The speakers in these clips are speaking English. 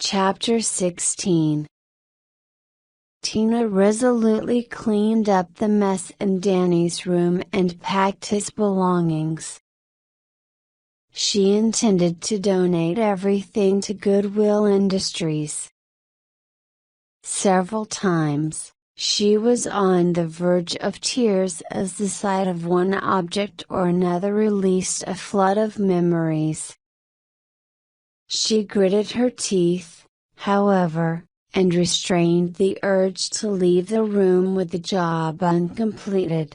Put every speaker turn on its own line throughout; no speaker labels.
Chapter 16. Tina resolutely cleaned up the mess in Danny's room and packed his belongings. She intended to donate everything to Goodwill Industries. Several times, she was on the verge of tears as the sight of one object or another released a flood of memories. She gritted her teeth, however, and restrained the urge to leave the room with the job uncompleted.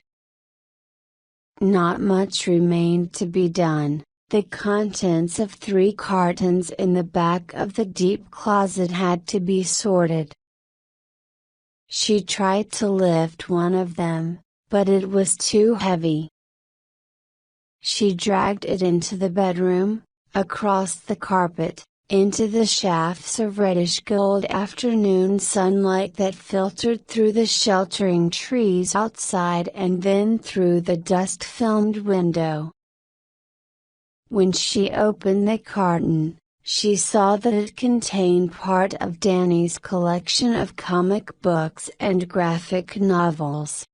Not much remained to be done. The contents of 3 cartons in the back of the deep closet had to be sorted. She tried to lift one of them, but it was too heavy. She dragged it into the bedroom, across the carpet, into the shafts of reddish gold afternoon sunlight that filtered through the sheltering trees outside and then through the dust-filmed window. When she opened the carton, she saw that it contained part of Danny's collection of comic books and graphic novels.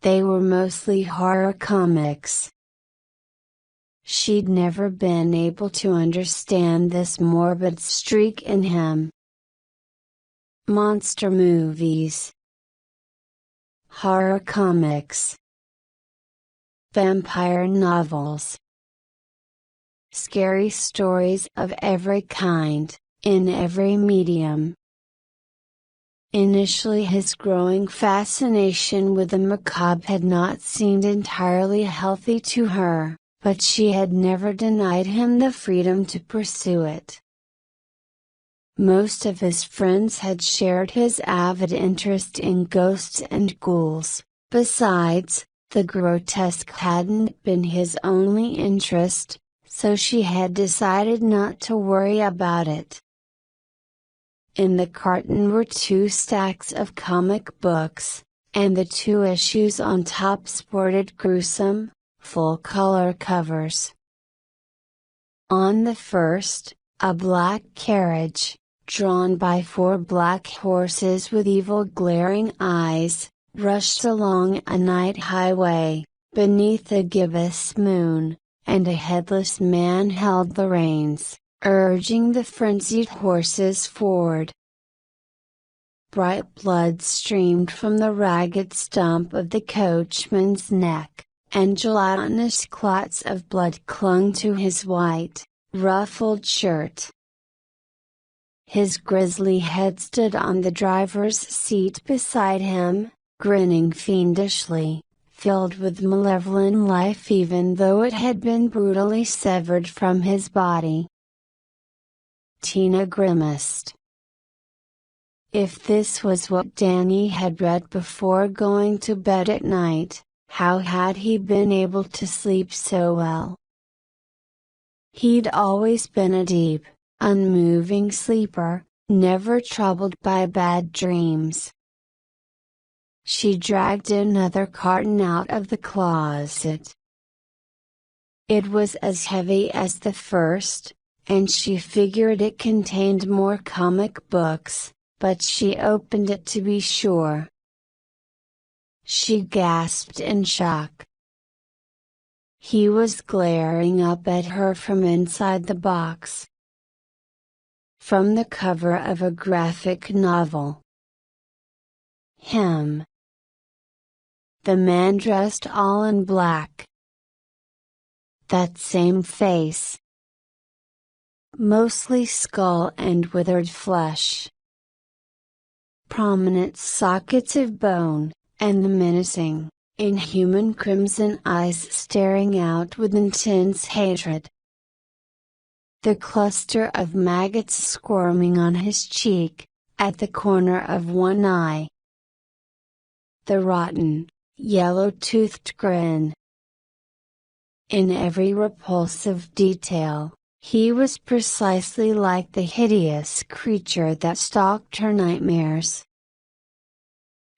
They were mostly horror comics. She'd never been able to understand this morbid streak in him. Monster movies, horror comics, vampire novels, scary stories of every kind, in every medium. Initially, his growing fascination with the macabre had not seemed entirely healthy to her, but she had never denied him the freedom to pursue it. Most of his friends had shared his avid interest in ghosts and ghouls. Besides, the grotesque hadn't been his only interest, so she had decided not to worry about it. In the carton were 2 stacks of comic books, and the 2 issues on top sported gruesome, full-color covers. On the first, a black carriage, drawn by 4 black horses with evil glaring eyes, rushed along a night highway, beneath a gibbous moon, and a headless man held the reins, urging the frenzied horses forward. Bright blood streamed from the ragged stump of the coachman's neck, and gelatinous clots of blood clung to his white, ruffled shirt. His grisly head stood on the driver's seat beside him, grinning fiendishly, filled with malevolent life even though it had been brutally severed from his body. Tina grimaced. If this was what Danny had read before going to bed at night, how had he been able to sleep so well? He'd always been a deep, unmoving sleeper, never troubled by bad dreams. She dragged another carton out of the closet. It was as heavy as the first, and she figured it contained more comic books, but she opened it to be sure. She gasped in shock. He was glaring up at her from inside the box. From the cover of a graphic novel. Him. The man dressed all in black. That same face. Mostly skull and withered flesh. Prominent sockets of bone, and the menacing, inhuman crimson eyes staring out with intense hatred. The cluster of maggots squirming on his cheek, at the corner of one eye. The rotten, yellow-toothed grin. In every repulsive detail, he was precisely like the hideous creature that stalked her nightmares.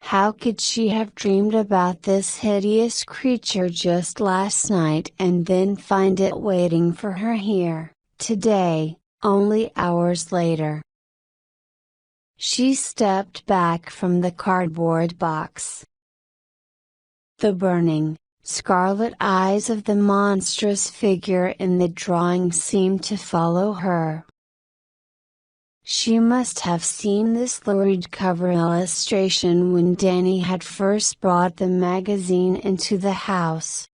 How could she have dreamed about this hideous creature just last night and then find it waiting for her here, today, only hours later. She stepped back from the cardboard box. The burning, scarlet eyes of the monstrous figure in the drawing seemed to follow her. She must have seen this lurid cover illustration when Danny had first brought the magazine into the house.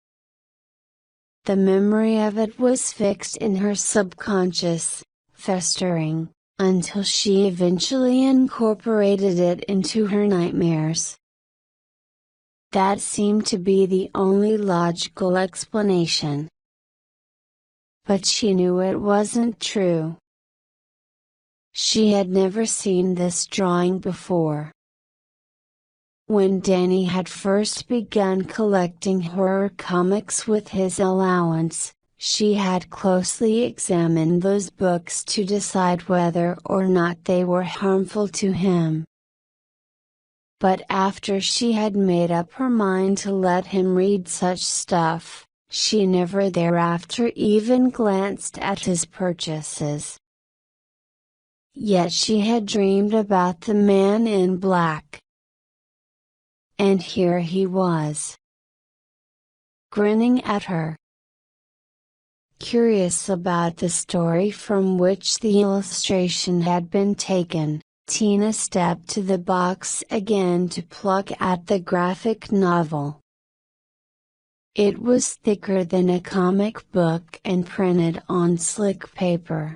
The memory of it was fixed in her subconscious, festering, until she eventually incorporated it into her nightmares. That seemed to be the only logical explanation. But she knew it wasn't true. She had never seen this drawing before. When Danny had first begun collecting horror comics with his allowance, she had closely examined those books to decide whether or not they were harmful to him. But after she had made up her mind to let him read such stuff, she never thereafter even glanced at his purchases. Yet she had dreamed about the man in black. And here he was, grinning at her. Curious about the story from which the illustration had been taken, Tina stepped to the box again to pluck at the graphic novel. It was thicker than a comic book and printed on slick paper.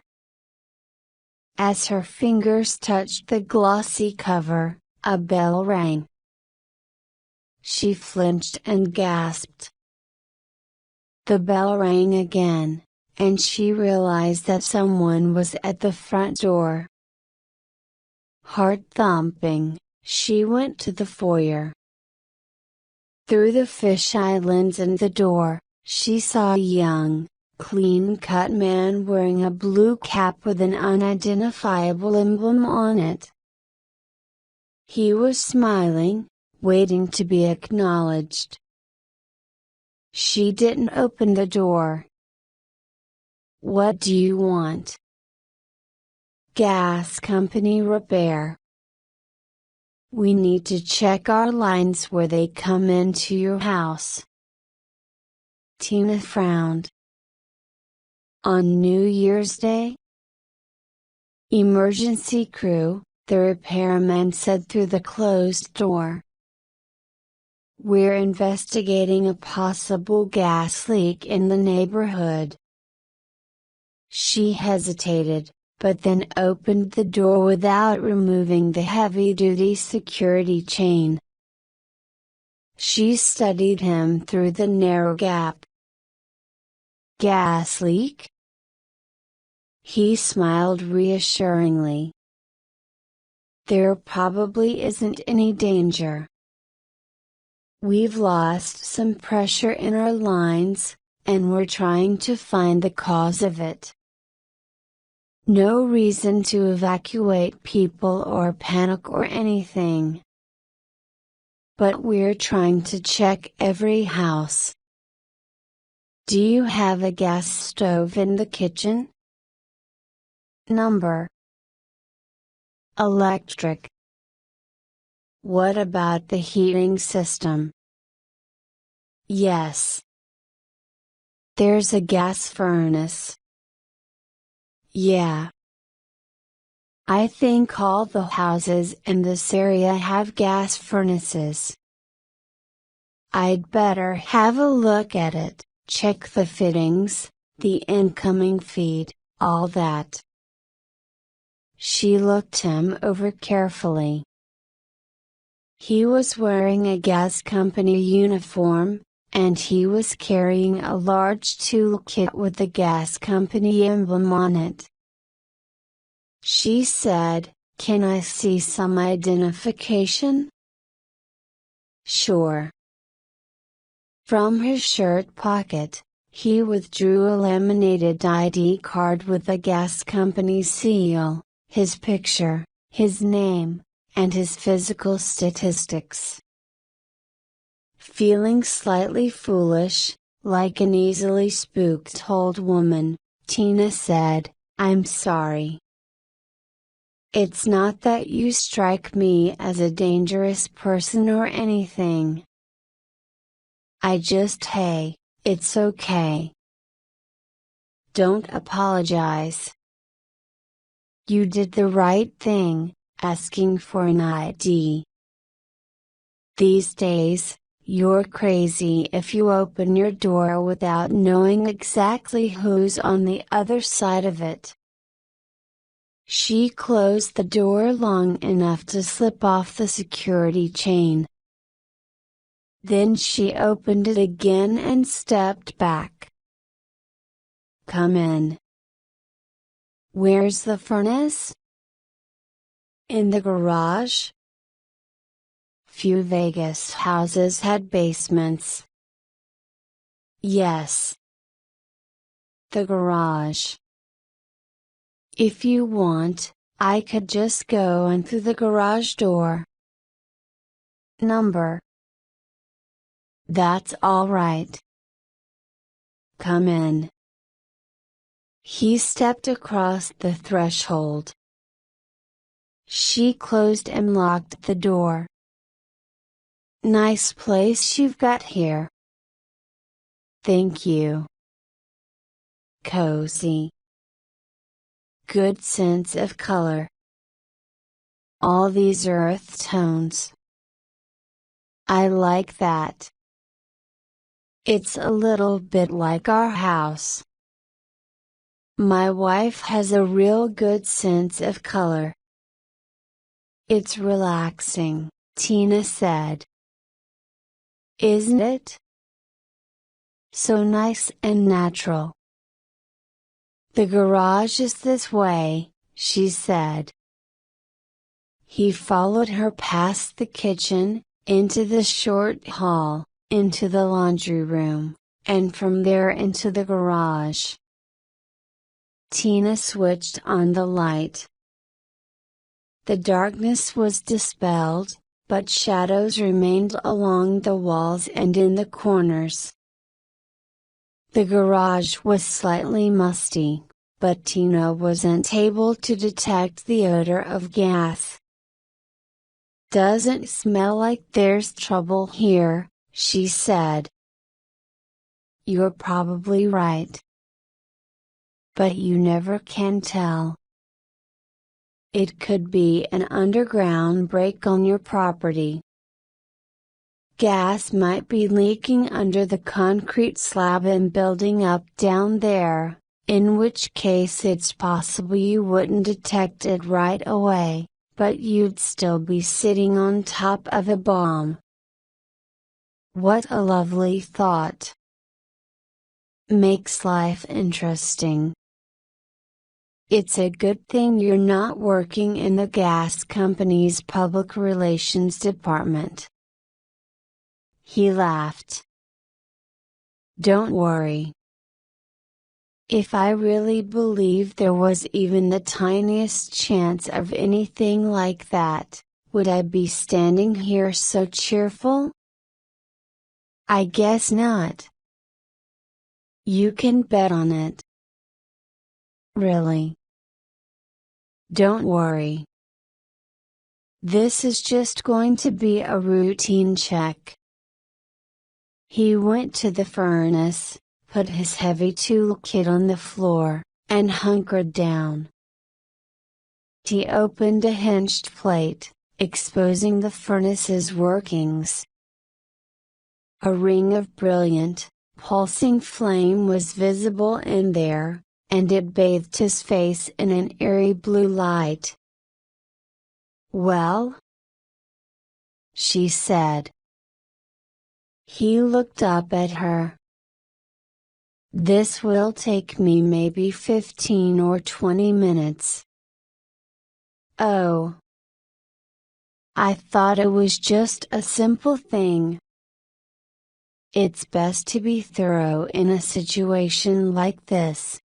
As her fingers touched the glossy cover, a bell rang. She flinched and gasped. The bell rang again, and she realized that someone was at the front door. Heart thumping, she went to the foyer. Through the fisheye lens in the door, she saw a young, clean-cut man wearing a blue cap with an unidentifiable emblem on it. He was smiling, waiting to be acknowledged. She didn't open the door. "What do you want?" "Gas company repair. We need to check our lines where they come into your house." Tina frowned. "On New Year's Day?" "Emergency crew," the repairman said through the closed door. "We're investigating a possible gas leak in the neighborhood." She hesitated, but then opened the door without removing the heavy-duty security chain. She studied him through the narrow gap. "Gas leak?" He smiled reassuringly. "There probably isn't any danger. We've lost some pressure in our lines, and we're trying to find the cause of it. No reason to evacuate people or panic or anything. But we're trying to check every house." "Do you have a gas stove in the kitchen?" "Number?" "Electric." "What about the heating system?" "Yes." "There's a gas furnace." "Yeah." "I think all the houses in this area have gas furnaces." "I'd better have a look at it, check the fittings, the incoming feed, all that." She looked him over carefully. He was wearing a gas company uniform, and he was carrying a large toolkit with the gas company emblem on it. She said, "Can I see some identification?" "Sure." From his shirt pocket, he withdrew a laminated ID card with the gas company's seal, his picture, his name, and his physical statistics. Feeling slightly foolish, like an easily spooked old woman, Tina said, I'm sorry. It's not that you strike me as a dangerous person or anything. Hey, it's okay. Don't apologize. You did the right thing, asking for an ID. These days, you're crazy if you open your door without knowing exactly who's on the other side of it. She closed the door long enough to slip off the security chain. Then she opened it again and stepped back. Come in. Where's the furnace? In the garage? Few Vegas houses had basements. Yes. The garage. If you want, I could just go in through the garage door. Number. That's all right. Come in. He stepped across the threshold. She closed and locked the door. Nice place you've got here. Thank you. Cozy. Good sense of color. All these earth tones. I like that. It's a little bit like our house. My wife has a real good sense of color. It's relaxing, Tina said. Isn't it? So nice and natural. The garage is this way, she said. He followed her past the kitchen, into the short hall, into the laundry room, and from there into the garage. Tina switched on the light. The darkness was dispelled, but shadows remained along the walls and in the corners. The garage was slightly musty, but Tina wasn't able to detect the odor of gas. Doesn't smell like there's trouble here, she said. You're probably right. But you never can tell. It could be an underground break on your property. Gas might be leaking under the concrete slab and building up down there, in which case it's possible you wouldn't detect it right away, but you'd still be sitting on top of a bomb. What a lovely thought. Makes life interesting. It's a good thing you're not working in the gas company's public relations department. He laughed. Don't worry. If I really believed there was even the tiniest chance of anything like that, would I be standing here so cheerful? I guess not. You can bet on it. Really. Don't worry. This is just going to be a routine check. He went to the furnace, put his heavy toolkit on the floor, and hunkered down. He opened a hinged plate, exposing the furnace's workings. A ring of brilliant, pulsing flame was visible in there, and it bathed his face in an eerie blue light. Well? She said. He looked up at her. This will take me maybe 15 or 20 minutes. Oh. I thought it was just a simple thing. It's best to be thorough in a situation like this.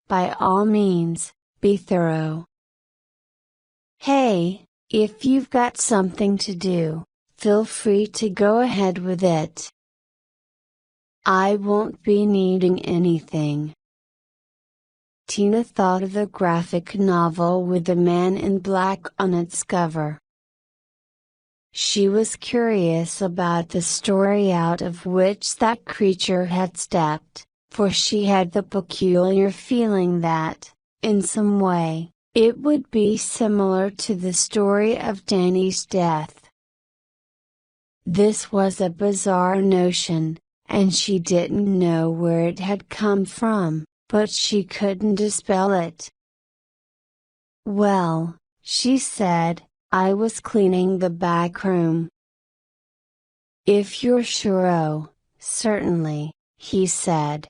By all means, be thorough. Hey, if you've got something to do, feel free to go ahead with it. I won't be needing anything. Tina thought of the graphic novel with the man in black on its cover. She was curious about the story out of which that creature had stepped, for she had the peculiar feeling that, in some way, it would be similar to the story of Danny's death. This was a bizarre notion, and she didn't know where it had come from, but she couldn't dispel it. "Well," she said, "I was cleaning the back room." "If you're sure." "Oh, certainly," he said.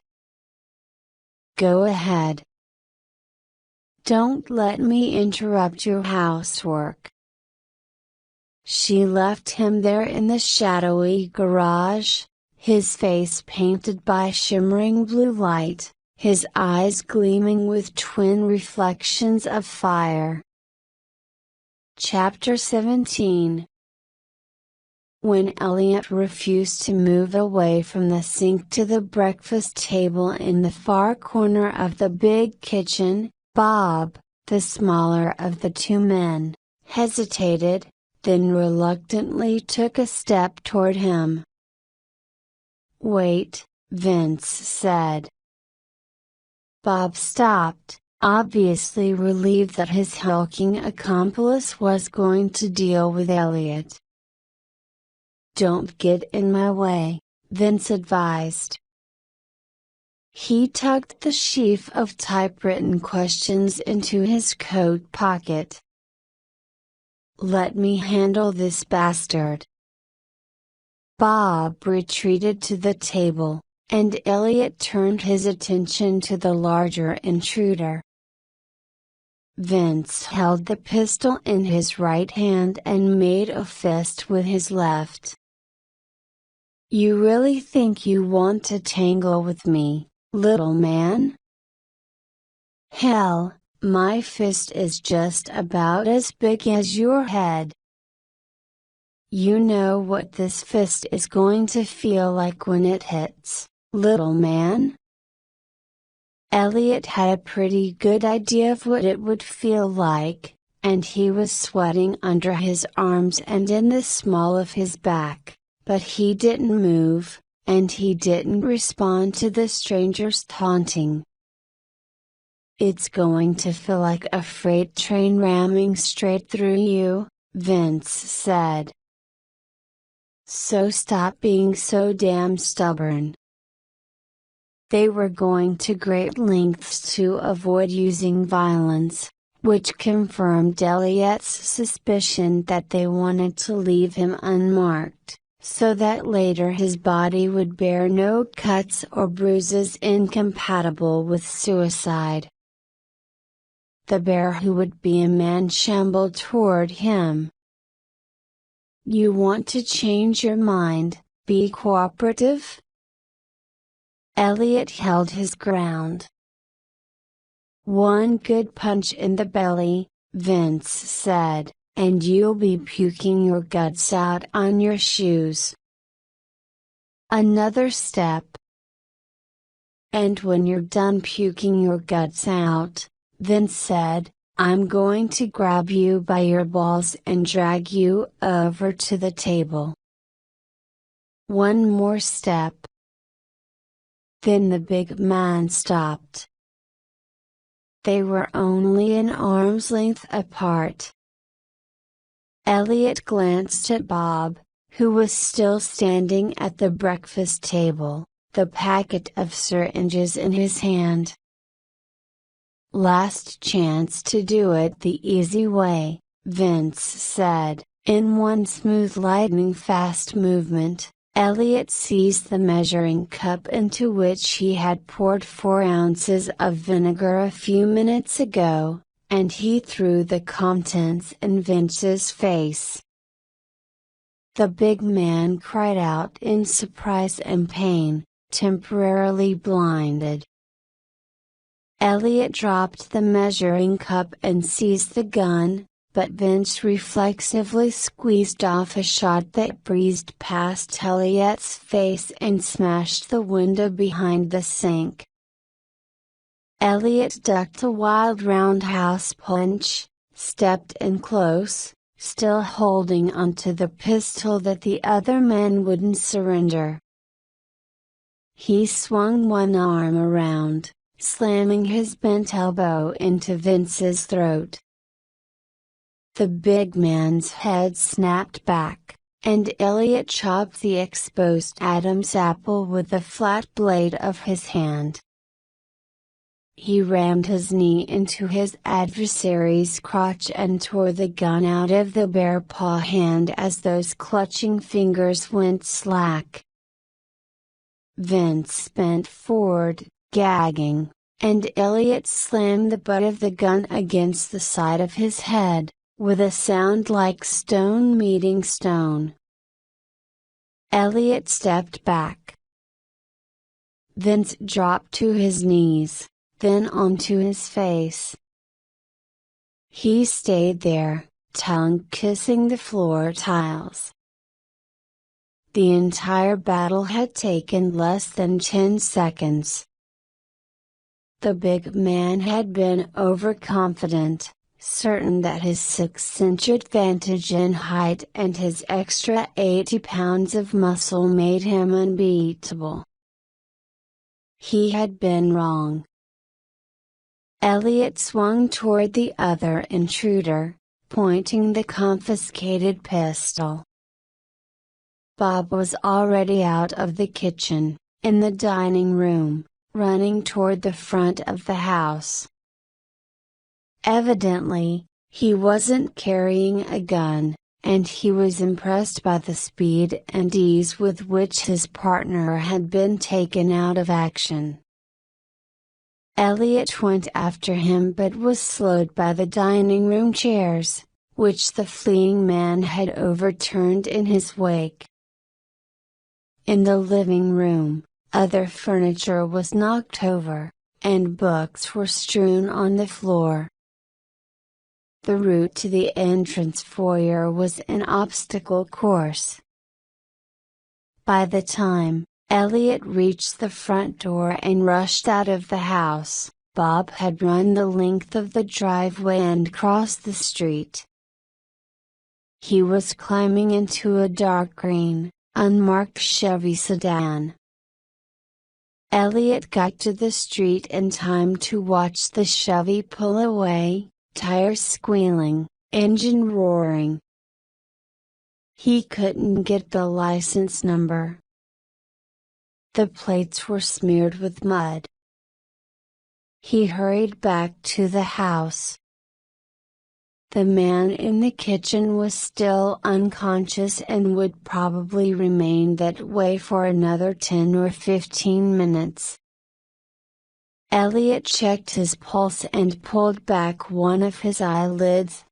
"Go ahead. Don't let me interrupt your housework." She left him there in the shadowy garage, his face painted by shimmering blue light, his eyes gleaming with twin reflections of fire. Chapter 17. When Elliot refused to move away from the sink to the breakfast table in the far corner of the big kitchen, Bob, the smaller of the two men, hesitated, then reluctantly took a step toward him. "Wait," Vince said. Bob stopped, obviously relieved that his hulking accomplice was going to deal with Elliot. "Don't get in my way," Vince advised. He tucked the sheaf of typewritten questions into his coat pocket. "Let me handle this bastard." Bob retreated to the table, and Elliot turned his attention to the larger intruder. Vince held the pistol in his right hand and made a fist with his left. "You really think you want to tangle with me, little man?" "Hell, my fist is just about as big as your head. You know what this fist is going to feel like when it hits, little man?" Elliot had a pretty good idea of what it would feel like, and he was sweating under his arms and in the small of his back, but he didn't move, and he didn't respond to the stranger's taunting. "It's going to feel like a freight train ramming straight through you," Vince said. "So stop being so damn stubborn." They were going to great lengths to avoid using violence, which confirmed Elliot's suspicion that they wanted to leave him unmarked, so that later his body would bear no cuts or bruises incompatible with suicide. The bear who would be a man shambled toward him. "You want to change your mind, be cooperative?" Elliot held his ground. "One good punch in the belly," Vince said, "and you'll be puking your guts out on your shoes. Another step. And when you're done puking your guts out," Vince said, "I'm going to grab you by your balls and drag you over to the table. One more step." Then the big man stopped. They were only an arm's length apart. Elliot glanced at Bob, who was still standing at the breakfast table, the packet of syringes in his hand. "Last chance to do it the easy way," Vince said, in one smooth lightning-fast movement. Elliot seized the measuring cup into which he had poured 4 ounces of vinegar a few minutes ago, and he threw the contents in Vince's face. The big man cried out in surprise and pain, temporarily blinded. Elliot dropped the measuring cup and seized the gun, but Vince reflexively squeezed off a shot that breezed past Elliot's face and smashed the window behind the sink. Elliot ducked a wild roundhouse punch, stepped in close, still holding onto the pistol that the other man wouldn't surrender. He swung one arm around, slamming his bent elbow into Vince's throat. The big man's head snapped back, and Elliot chopped the exposed Adam's apple with the flat blade of his hand. He rammed his knee into his adversary's crotch and tore the gun out of the bare paw hand as those clutching fingers went slack. Vince bent forward, gagging, and Elliot slammed the butt of the gun against the side of his head, with a sound like stone meeting stone. Elliot stepped back. Vince dropped to his knees, then onto his face. He stayed there, tongue kissing the floor tiles. The entire battle had taken less than 10 seconds. The big man had been overconfident, certain that his 6-inch advantage in height and his extra 80 pounds of muscle made him unbeatable. He had been wrong. Elliot swung toward the other intruder, pointing the confiscated pistol. Bob was already out of the kitchen, in the dining room, running toward the front of the house. Evidently, he wasn't carrying a gun, and he was impressed by the speed and ease with which his partner had been taken out of action. Elliot went after him but was slowed by the dining room chairs, which the fleeing man had overturned in his wake. In the living room, other furniture was knocked over, and books were strewn on the floor. The route to the entrance foyer was an obstacle course. By the time Elliot reached the front door and rushed out of the house, Bob had run the length of the driveway and crossed the street. He was climbing into a dark green, unmarked Chevy sedan. Elliot got to the street in time to watch the Chevy pull away, tires squealing, engine roaring. He couldn't get the license number. The plates were smeared with mud. He hurried back to the house. The man in the kitchen was still unconscious and would probably remain that way for another 10 or 15 minutes. Elliot checked his pulse and pulled back one of his eyelids.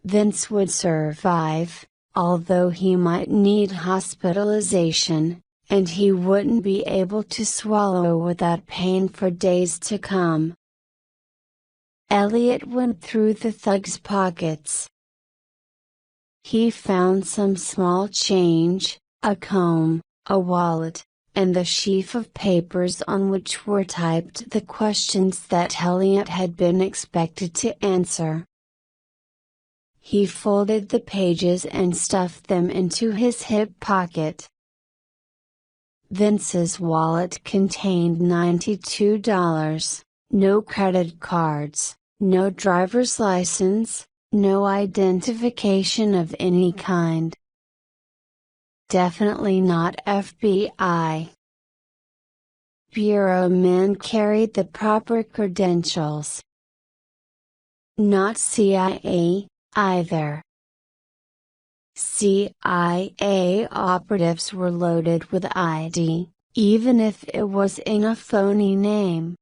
Vince would survive, although he might need hospitalization, and he wouldn't be able to swallow without pain for days to come. Elliot went through the thug's pockets. He found some small change, a comb, a wallet, and the sheaf of papers on which were typed the questions that Elliot had been expected to answer. He folded the pages and stuffed them into his hip pocket. Vince's wallet contained $92, no credit cards, no driver's license, no identification of any kind. Definitely not FBI. Bureau men carried the proper credentials. Not CIA, either. CIA operatives were loaded with ID, even if it was in a phony name.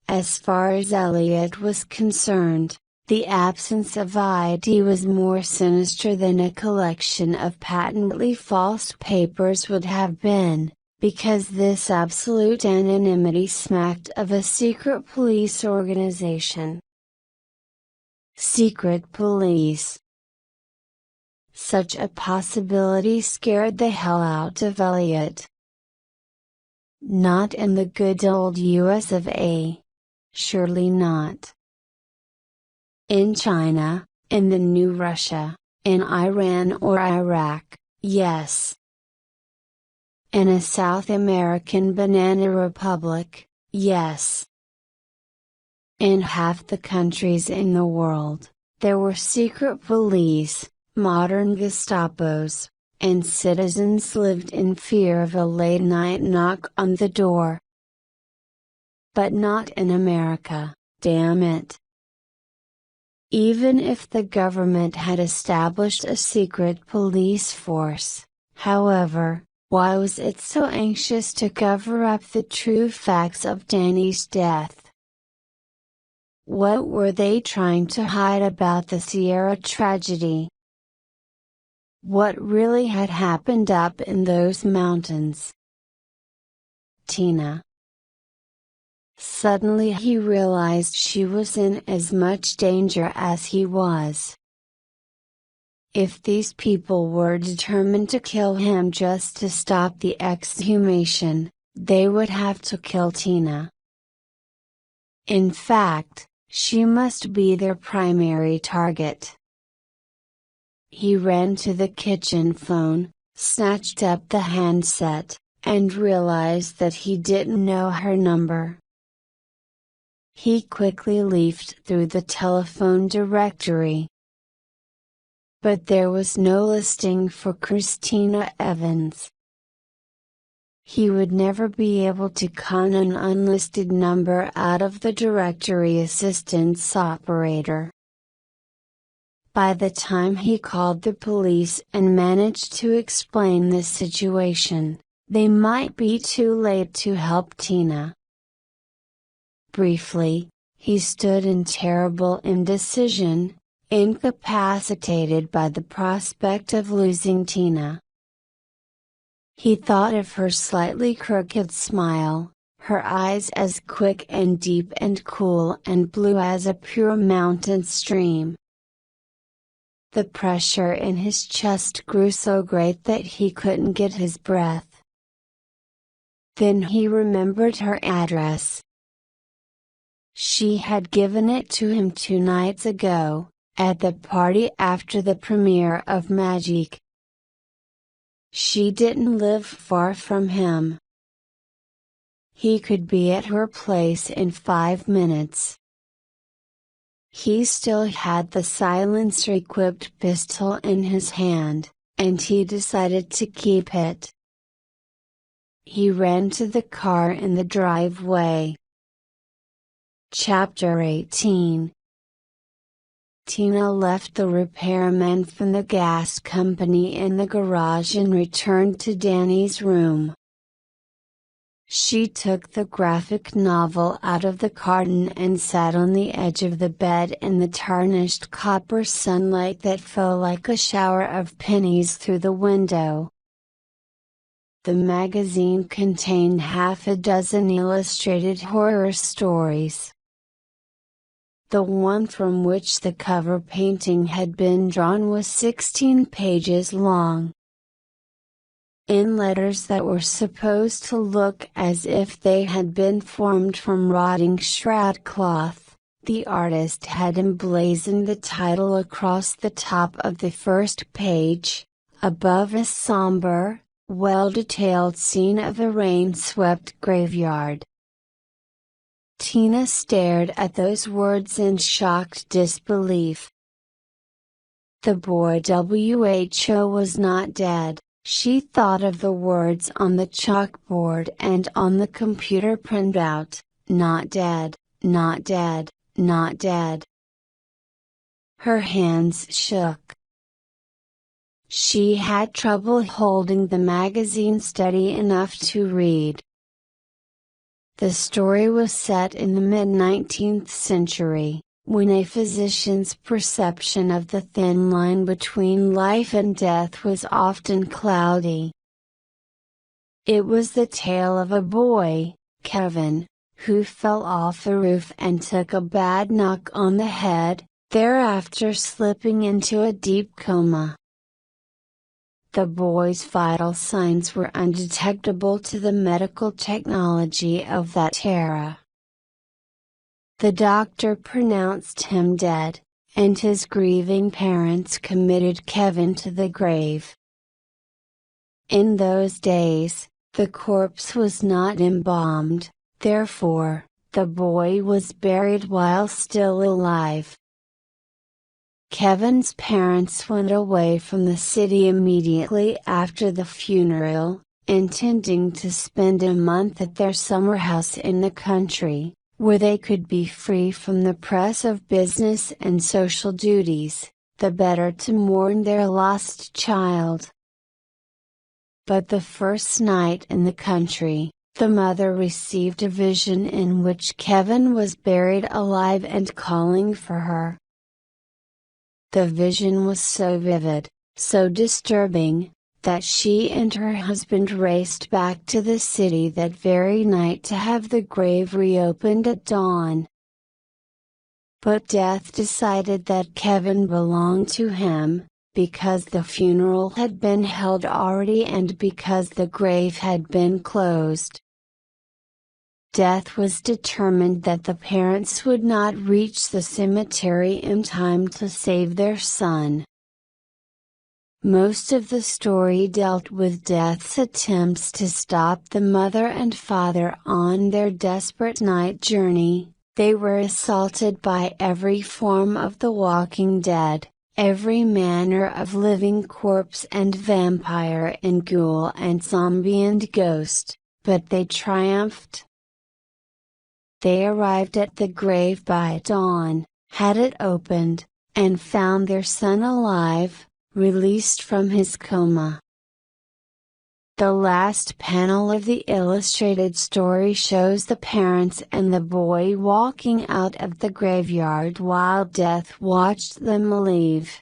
As far as Elliot was concerned, the absence of ID was more sinister than a collection of patently false papers would have been, because this absolute anonymity smacked of a secret police organization. Secret police. Such a possibility scared the hell out of Elliot. Not in the good old US of A. Surely not. In China, in the new Russia, in Iran or Iraq, yes. In a South American banana republic, yes. In half the countries in the world, there were secret police, modern Gestapos, and citizens lived in fear of a late-night knock on the door. But not in America, damn it. Even if the government had established a secret police force, however, why was it so anxious to cover up the true facts of Danny's death? What were they trying to hide about the Sierra tragedy? What really had happened up in those mountains? Tina. Suddenly he realized she was in as much danger as he was. If these people were determined to kill him just to stop the exhumation, they would have to kill Tina. In fact, she must be their primary target. He ran to the kitchen phone, snatched up the handset, and realized that he didn't know her number. He quickly leafed through the telephone directory. But there was no listing for Christina Evans. He would never be able to con an unlisted number out of the directory assistance operator. By the time he called the police and managed to explain the situation, they might be too late to help Tina. Briefly, he stood in terrible indecision, incapacitated by the prospect of losing Tina. He thought of her slightly crooked smile, her eyes as quick and deep and cool and blue as a pure mountain stream. The pressure in his chest grew so great that he couldn't get his breath. Then he remembered her address. She had given it to him 2 nights ago, at the party after the premiere of Magic. She didn't live far from him. He could be at her place in 5 minutes. He still had the silencer-equipped pistol in his hand, and he decided to keep it. He ran to the car in the driveway. Chapter 18. Tina left the repairman from the gas company in the garage and returned to Danny's room. She took the graphic novel out of the carton and sat on the edge of the bed in the tarnished copper sunlight that fell like a shower of pennies through the window. The magazine contained half a dozen illustrated horror stories. The one from which the cover painting had been drawn was 16 pages long. In letters that were supposed to look as if they had been formed from rotting shroud cloth, the artist had emblazoned the title across the top of the first page, above a somber, well-detailed scene of a rain-swept graveyard. Tina stared at those words in shocked disbelief. The boy WHO was not dead. She thought of the words on the chalkboard and on the computer printout, not dead, not dead, not dead. Her hands shook. She had trouble holding the magazine steady enough to read. The story was set in the mid-19th century, when a physician's perception of the thin line between life and death was often cloudy. It was the tale of a boy, Kevin, who fell off a roof and took a bad knock on the head, thereafter slipping into a deep coma. the boy's vital signs were undetectable to the medical technology of that era. The doctor pronounced him dead, and his grieving parents committed Kevin to the grave. In those days, the corpse was not embalmed, therefore, the boy was buried while still alive. Kevin's parents went away from the city immediately after the funeral, intending to spend a month at their summer house in the country, where they could be free from the press of business and social duties, the better to mourn their lost child. But the first night in the country, the mother received a vision in which Kevin was buried alive and calling for her. The vision was so vivid, so disturbing, that she and her husband raced back to the city that very night to have the grave reopened at dawn. But death decided that Kevin belonged to him, because the funeral had been held already and because the grave had been closed. Death was determined that the parents would not reach the cemetery in time to save their son. Most of the story dealt with Death's attempts to stop the mother and father on their desperate night journey. They were assaulted by every form of the walking dead, every manner of living corpse and vampire and ghoul and zombie and ghost, but they triumphed. They arrived at the grave by dawn, had it opened, and found their son alive, released from his coma. The last panel of the illustrated story shows the parents and the boy walking out of the graveyard while Death watched them leave.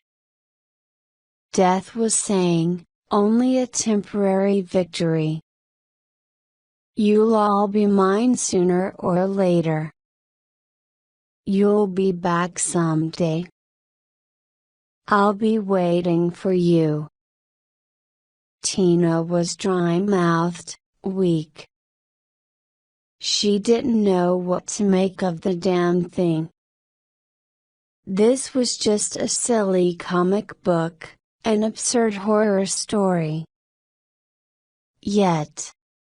Death was saying, "Only a temporary victory. You'll all be mine sooner or later. You'll be back someday. I'll be waiting for you." Tina was dry-mouthed, weak. She didn't know what to make of the damn thing. This was just a silly comic book, an absurd horror story. Yet,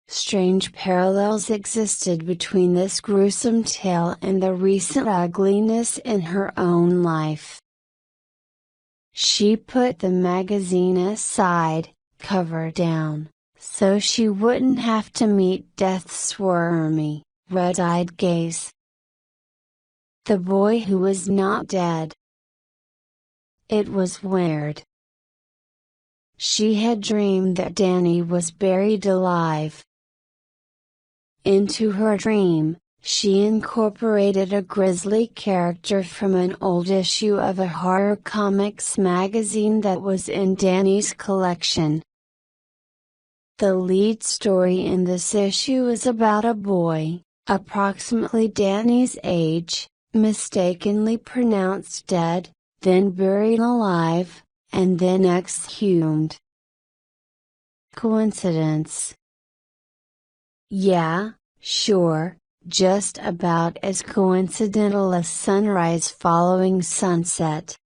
strange parallels existed between this gruesome tale and the recent ugliness in her own life. She put the magazine aside, cover down, so she wouldn't have to meet Death's wormy, red-eyed gaze. The boy who was not dead. It was weird. She had dreamed that Danny was buried alive. Into her dream, she incorporated a grisly character from an old issue of a horror comics magazine that was in Danny's collection. The lead story in this issue is about a boy, approximately Danny's age, mistakenly pronounced dead, then buried alive, and then exhumed. Coincidence? Yeah, sure, just about as coincidental as sunrise following sunset.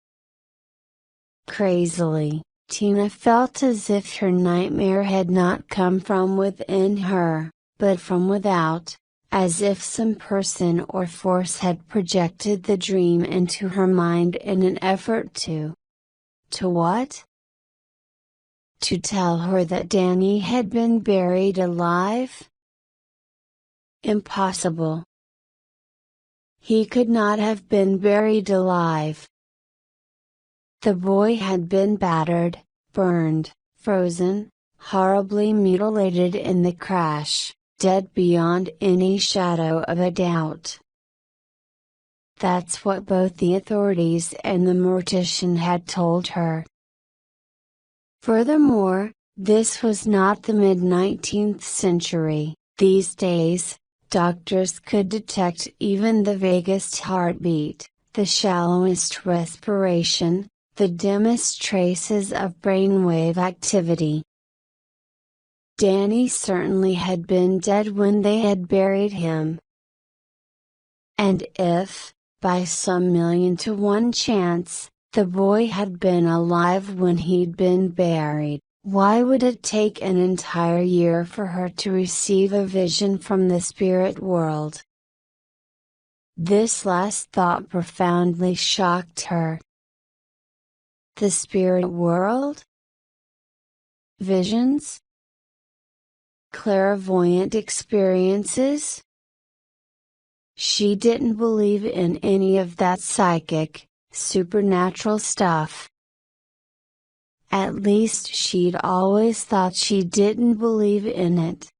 Crazily, Tina felt as if her nightmare had not come from within her, but from without, as if some person or force had projected the dream into her mind in an effort to what? To tell her that Danny had been buried alive? Impossible. He could not have been buried alive. The boy had been battered, burned, frozen, horribly mutilated in the crash, dead beyond any shadow of a doubt. That's what both the authorities and the mortician had told her. Furthermore, this was not the mid-19th century. These days, doctors could detect even the vaguest heartbeat, the shallowest respiration, the dimmest traces of brainwave activity. Danny certainly had been dead when they had buried him. And if, by some 1,000,000 to 1 chance, the boy had been alive when he'd been buried, why would it take an entire year for her to receive a vision from the spirit world? This last thought profoundly shocked her. The spirit world? Visions? Clairvoyant experiences? She didn't believe in any of that psychic, supernatural stuff. At least she'd always thought she didn't believe in it.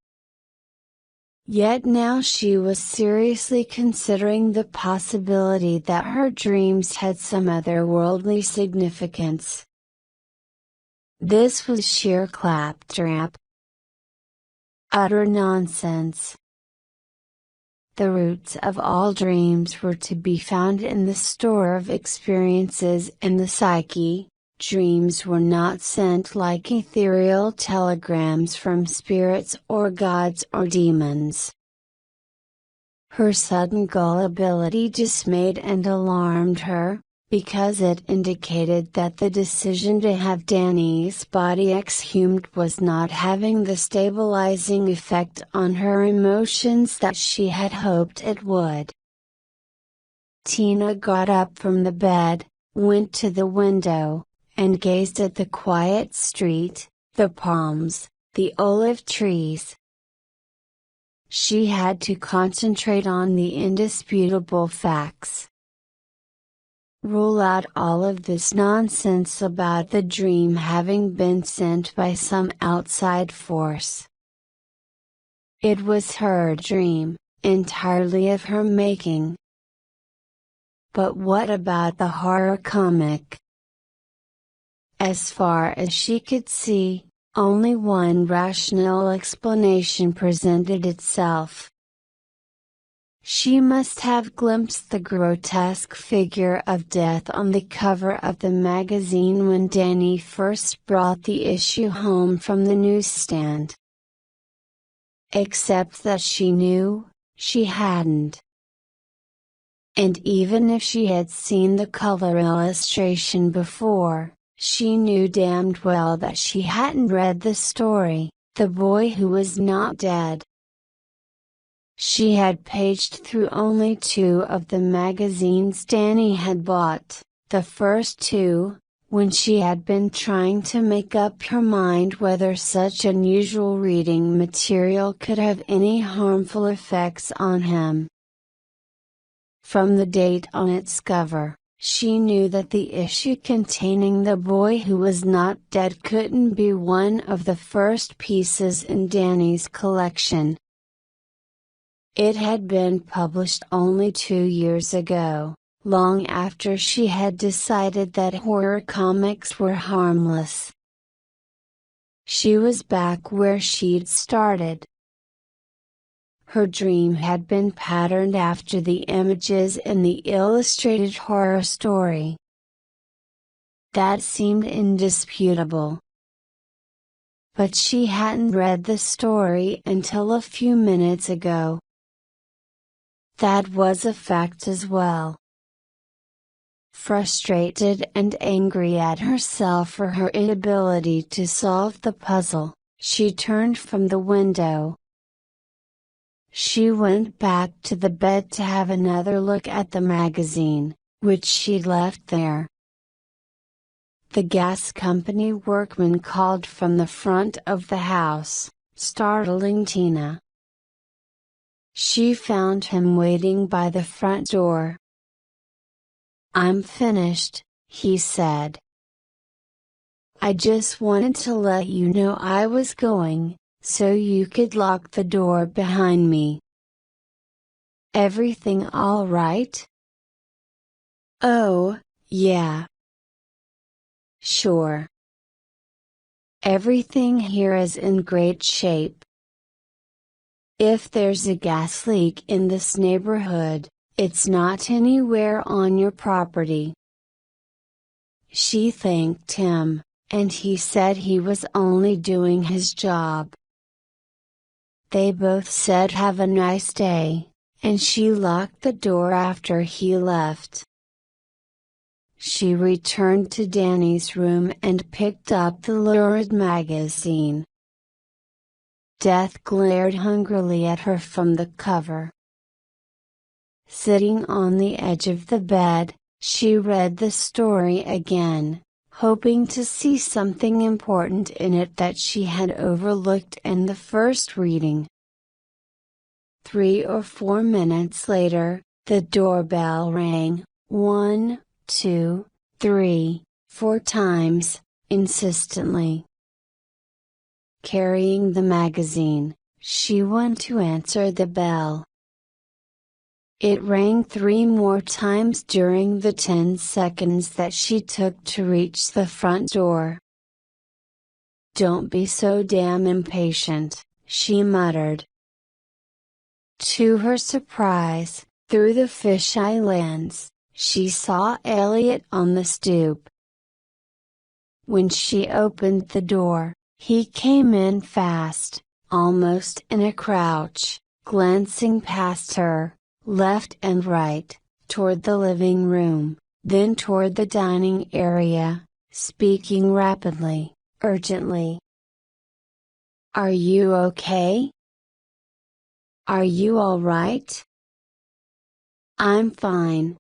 Yet now she was seriously considering the possibility that her dreams had some otherworldly significance. This was sheer claptrap. Utter nonsense. The roots of all dreams were to be found in the store of experiences in the psyche. Dreams were not sent like ethereal telegrams from spirits or gods or demons. Her sudden gullibility dismayed and alarmed her, because it indicated that the decision to have Danny's body exhumed was not having the stabilizing effect on her emotions that she had hoped it would. Tina got up from the bed, went to the window, and gazed at the quiet street, the palms, the olive trees. She had to concentrate on the indisputable facts. Rule out all of this nonsense about the dream having been sent by some outside force. It was her dream, entirely of her making. But what about the horror comic? As far as she could see, only one rational explanation presented itself. She must have glimpsed the grotesque figure of death on the cover of the magazine when Danny first brought the issue home from the newsstand. Except that she knew, she hadn't. And even if she had seen the color illustration before, she knew damned well that she hadn't read the story, The Boy Who Was Not Dead. She had paged through only 2 of the magazines Danny had bought, the first 2, when she had been trying to make up her mind whether such unusual reading material could have any harmful effects on him. From the date on its cover, she knew that the issue containing The Boy Who Was Not Dead couldn't be one of the first pieces in Danny's collection. It had been published only 2 years ago, long after she had decided that horror comics were harmless. She was back where she'd started. Her dream had been patterned after the images in the illustrated horror story. That seemed indisputable. But she hadn't read the story until a few minutes ago. That was a fact as well. Frustrated and angry at herself for her inability to solve the puzzle, she turned from the window. She went back to the bed to have another look at the magazine, which she'd left there. The gas company workman called from the front of the house, startling Tina. She found him waiting by the front door. "I'm finished," he said. "I just wanted to let you know I was going, so you could lock the door behind me. Everything all right?" "Oh, yeah. Sure. Everything here is in great shape. If there's a gas leak in this neighborhood, it's not anywhere on your property. She thanked him, and he said he was only doing his job. They both said have a nice day, and she locked the door after he left. She returned to Danny's room and picked up the lurid magazine. Death glared hungrily at her from the cover. Sitting on the edge of the bed, she read the story again, hoping to see something important in it that she had overlooked in the first reading. 3 or 4 minutes later, the doorbell rang, 1, 2, 3, 4 times, insistently. Carrying the magazine, she went to answer the bell. It rang 3 more times during the 10 seconds that she took to reach the front door. "Don't be so damn impatient," she muttered. To her surprise, through the fisheye lens, she saw Elliot on the stoop. When she opened the door, he came in fast, almost in a crouch, glancing past her, left and right, toward the living room, then toward the dining area, speaking rapidly, urgently. "Are you okay? Are you all right?" "I'm fine."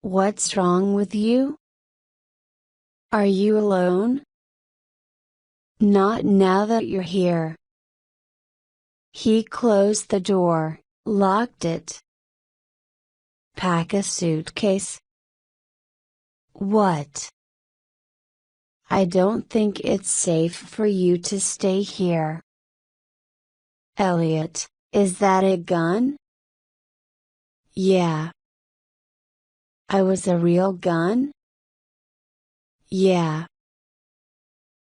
"What's wrong with you? Are you alone?" "Not now that you're here." He closed the door, locked it. "Pack a suitcase." "What?" "I don't think it's safe for you to stay here." "Elliot, is that a gun?" "Yeah." "I was a real gun?" "Yeah.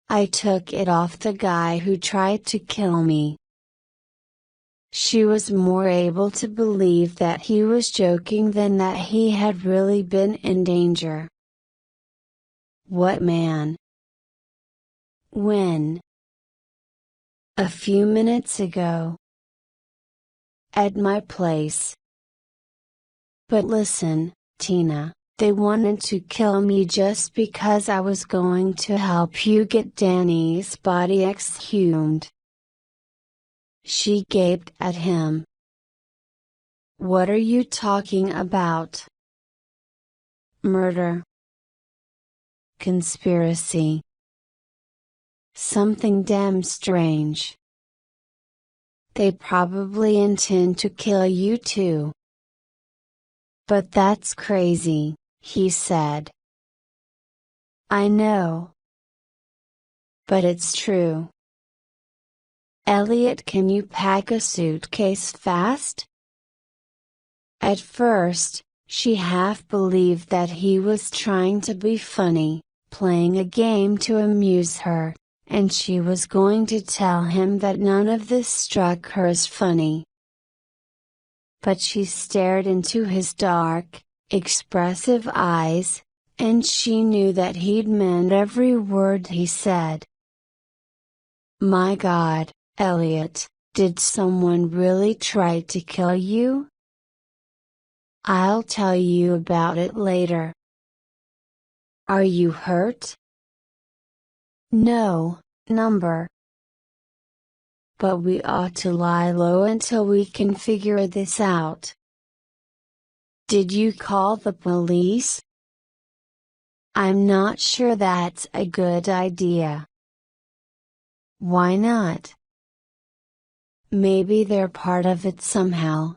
I took it off the guy who tried to kill me." She was more able to believe that he was joking than that he had really been in danger. "What man?" "When?" "A few minutes ago. At my place." "But listen, Tina, they wanted to kill me just because I was going to help you get Danny's body exhumed." She gaped at him. "What are you talking about?" "Murder. Conspiracy. Something damn strange. They probably intend to kill you too." "But that's crazy," he said. "I know. But it's true." "Elliot, can you pack a suitcase fast?" At first, she half believed that he was trying to be funny, playing a game to amuse her, and she was going to tell him that none of this struck her as funny. But she stared into his dark, expressive eyes, and she knew that he'd meant every word he said. "My God, Elliot, did someone really try to kill you?" "I'll tell you about it later." "Are you hurt?" "No, number. But we ought to lie low until we can figure this out." "Did you call the police?" "I'm not sure that's a good idea." "Why not?" "Maybe they're part of it somehow."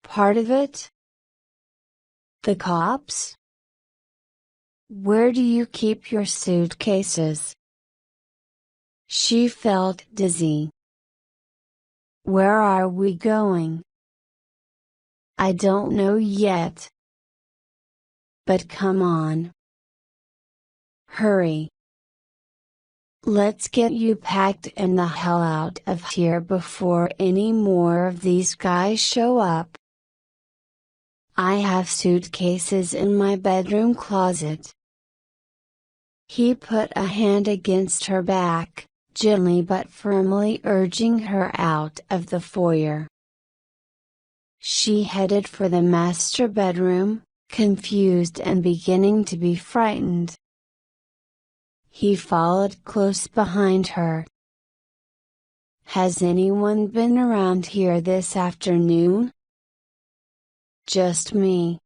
"Part of it?" "The cops?" "Where do you keep your suitcases?" She felt dizzy. "Where are we going?" "I don't know yet." "But come on. Hurry. Let's get you packed and the hell out of here before any more of these guys show up." I have suitcases in my bedroom closet. He put a hand against her back, gently but firmly urging her out of the foyer. She headed for the master bedroom, confused and beginning to be frightened. He followed close behind her. "Has anyone been around here this afternoon?" "Just me."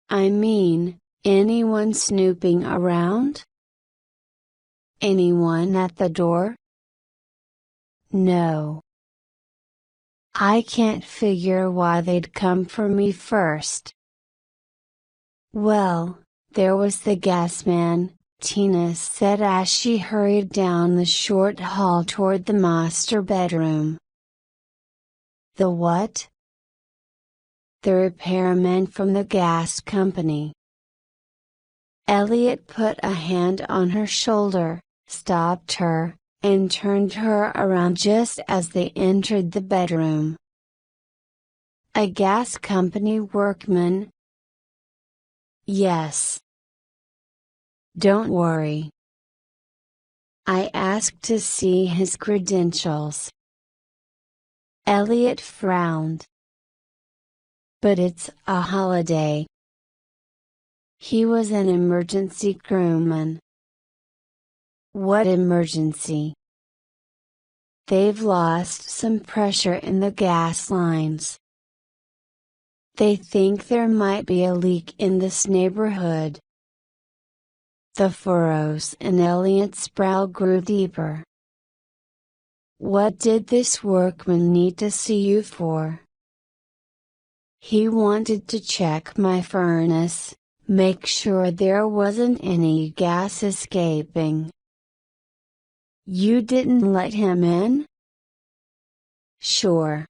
"I mean, anyone snooping around? Anyone at the door?" "No. I can't figure why they'd come for me first." "Well, there was the gas man," Tina said as she hurried down the short hall toward the master bedroom. "The what?" "The repairman from the gas company." Elliot put a hand on her shoulder, stopped her, and turned her around just as they entered the bedroom. "A gas company workman?" "Yes. Don't worry. I asked to see his credentials." Elliot frowned. "But it's a holiday." "He was an emergency crewman." "What emergency?" "They've lost some pressure in the gas lines. They think there might be a leak in this neighborhood." The furrows in Elliot's brow grew deeper. "What did this workman need to see you for?" "He wanted to check my furnace, make sure there wasn't any gas escaping." "You didn't let him in?" "Sure.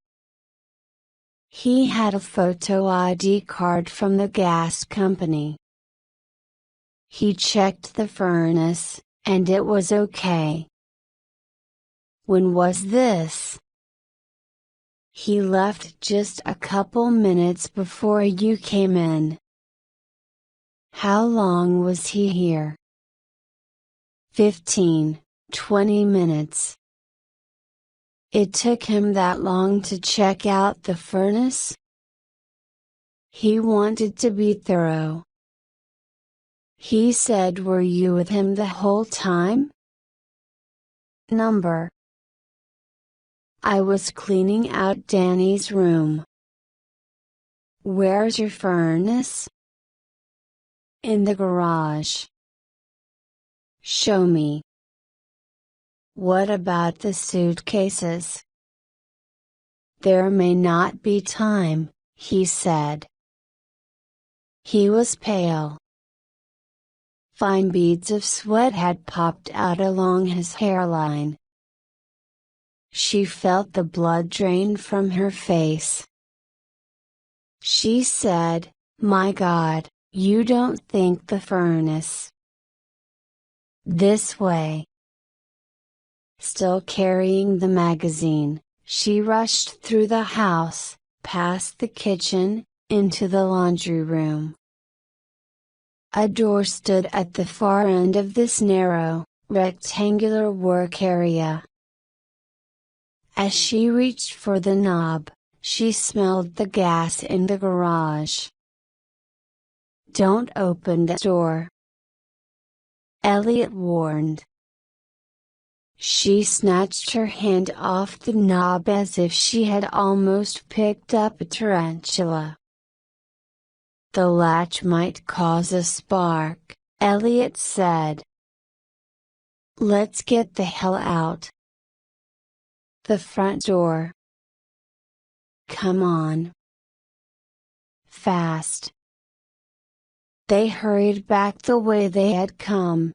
He had a photo ID card from the gas company. He checked the furnace, and it was okay." "When was this?" "He left just a couple minutes before you came in." "How long was he here?" 15-20 minutes. "It took him that long to check out the furnace?" "He wanted to be thorough." "He said were you with him the whole time?" Number. "I was cleaning out Danny's room." "Where's your furnace?" "In the garage." "Show me." "What about the suitcases?" "There may not be time," he said. He was pale. Fine beads of sweat had popped out along his hairline. She felt the blood drain from her face. She said, "My God, you don't think the furnace." "This way." Still carrying the magazine, she rushed through the house, past the kitchen, into the laundry room. A door stood at the far end of this narrow, rectangular work area. As she reached for the knob, she smelled the gas in the garage. "Don't open the door," Elliot warned. She snatched her hand off the knob as if she had almost picked up a tarantula. "The latch might cause a spark," Elliot said. "Let's get the hell out." "The front door." "Come on." Fast. They hurried back the way they had come.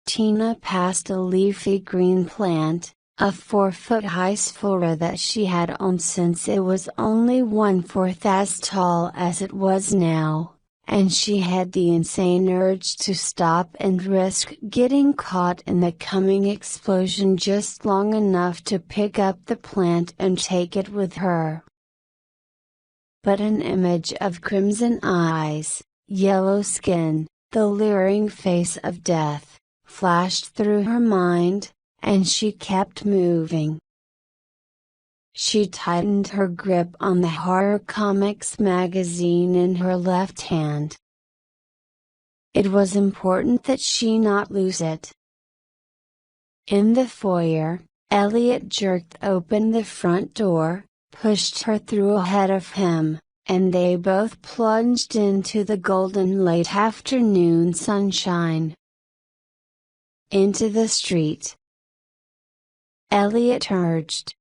Tina passed a leafy green plant, a 4-foot-high sphaera that she had owned since it was only 1/4 as tall as it was now, and she had the insane urge to stop and risk getting caught in the coming explosion just long enough to pick up the plant and take it with her. but an image of crimson eyes, yellow skin, the leering face of death, flashed through her mind, and she kept moving. She tightened her grip on the horror comics magazine in her left hand. It was important that she not lose it. In the foyer, Elliot jerked open the front door, pushed her through ahead of him, and they both plunged into the golden late afternoon sunshine. Into the street. Elliot urged.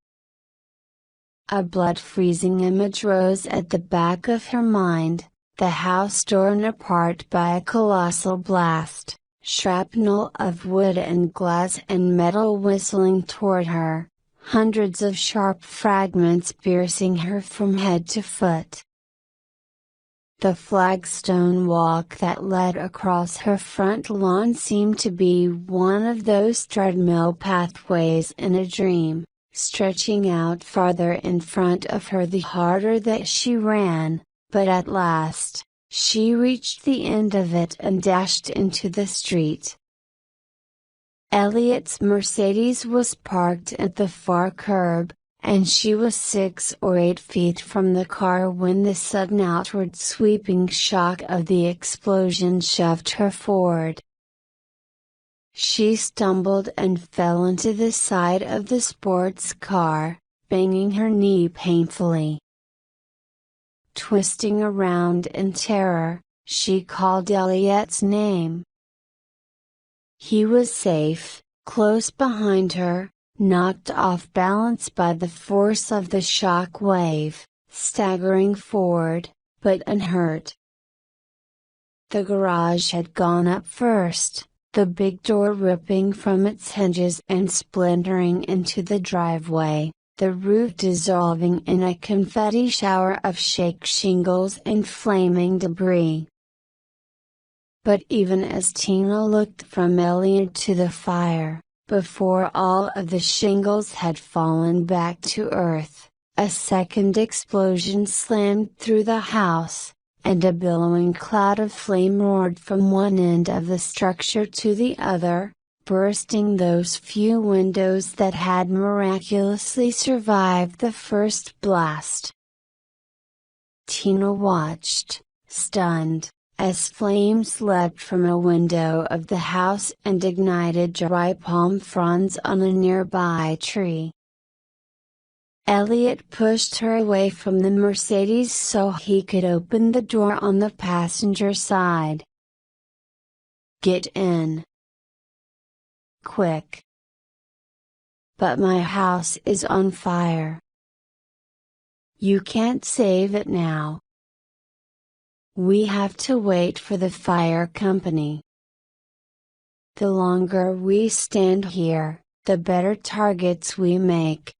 A blood-freezing image rose at the back of her mind, the house torn apart by a colossal blast, shrapnel of wood and glass and metal whistling toward her, hundreds of sharp fragments piercing her from head to foot. The flagstone walk that led across her front lawn seemed to be one of those treadmill pathways in a dream, stretching out farther in front of her the harder that she ran, but at last, she reached the end of it and dashed into the street. Elliot's Mercedes was parked at the far curb, and she was 6 or 8 feet from the car when the sudden outward sweeping shock of the explosion shoved her forward. She stumbled and fell into the side of the sports car, banging her knee painfully. Twisting around in terror, she called Elliot's name. He was safe, close behind her, knocked off balance by the force of the shock wave, staggering forward, but unhurt. The garage had gone up first, the big door ripping from its hinges and splintering into the driveway, the roof dissolving in a confetti shower of shake shingles and flaming debris. But even as Tina looked from Elliot to the fire, before all of the shingles had fallen back to earth, a second explosion slammed through the house, and a billowing cloud of flame roared from one end of the structure to the other, bursting those few windows that had miraculously survived the first blast. Tina watched, stunned, as flames leapt from a window of the house and ignited dry palm fronds on a nearby tree. Elliot pushed her away from the Mercedes so he could open the door on the passenger side. "Get in. Quick." "But my house is on fire." "You can't save it now. We have to wait for the fire company. The longer we stand here, the better targets we make."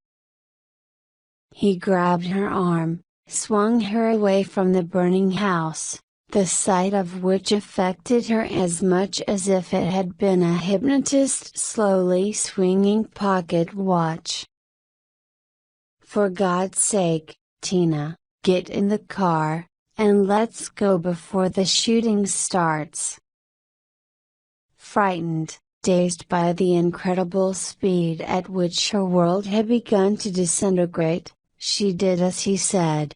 He grabbed her arm, swung her away from the burning house, the sight of which affected her as much as if it had been a hypnotist's slowly swinging pocket watch. "For God's sake, Tina, get in the car, and let's go before the shooting starts." Frightened, dazed by the incredible speed at which her world had begun to disintegrate, she did as he said.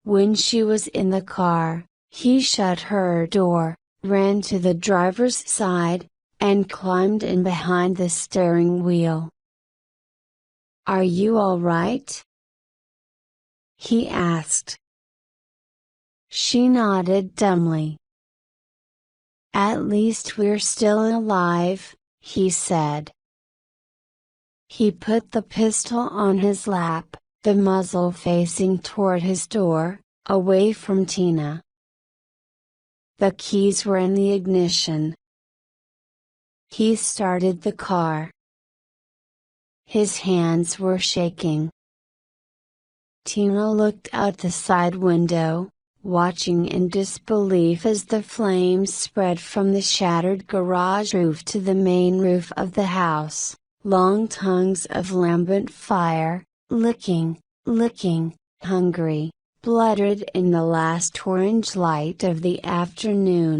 When she was in the car, he shut her door, ran to the driver's side, and climbed in behind the steering wheel. "Are you all right?" he asked. She nodded dumbly. "At least we're still alive," he said. He put the pistol on his lap, the muzzle facing toward his door, away from Tina. The keys were in the ignition. He started the car. His hands were shaking. Tina looked out the side window, watching in disbelief as the flames spread from the shattered garage roof to the main roof of the house, long tongues of lambent fire, licking, hungry, bluttered in the last orange light of the afternoon.